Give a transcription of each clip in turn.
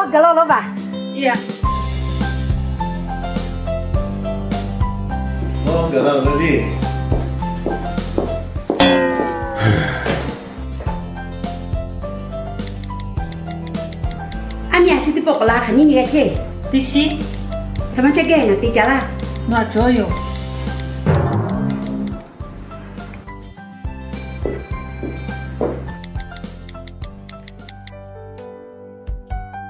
给老板。呀。我给老弟。阿米啊，这里不好啦，看你那个钱。对些。他们这个人对家啦。那这有。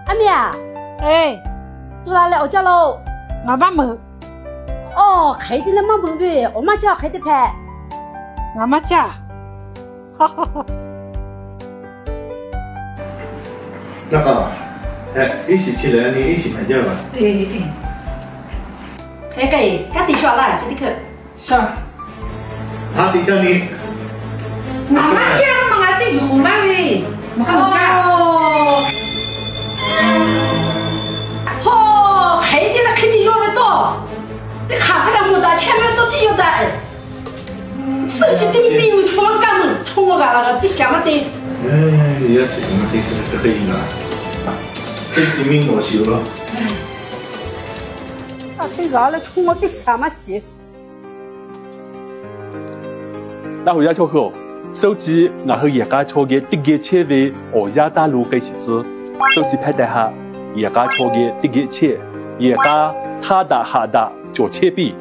阿米啊。哎。到哪来我家喽？我爸没。哦，开的那么不对，我妈家开的牌。我妈家。哈哈哈。那个，哎，一起起来，你一起买掉吧。哎，干得少了，这里去。是。好，你叫你。我妈家嘛，我得有嘛喂，我看到家。哦，开的那肯定要不到，你看他那么大，前面到底要的。手机的没有从我干门，从我干那个，得想么的。哎，你要吃什么东西就可以了。手机没我修了。啊，对了，来从我的想么事。那回家巧克，手机然后叶家巧的第一切的欧亚大陆嘅日子，手机拍带下叶家巧的第一切，叶家他打下打就切币。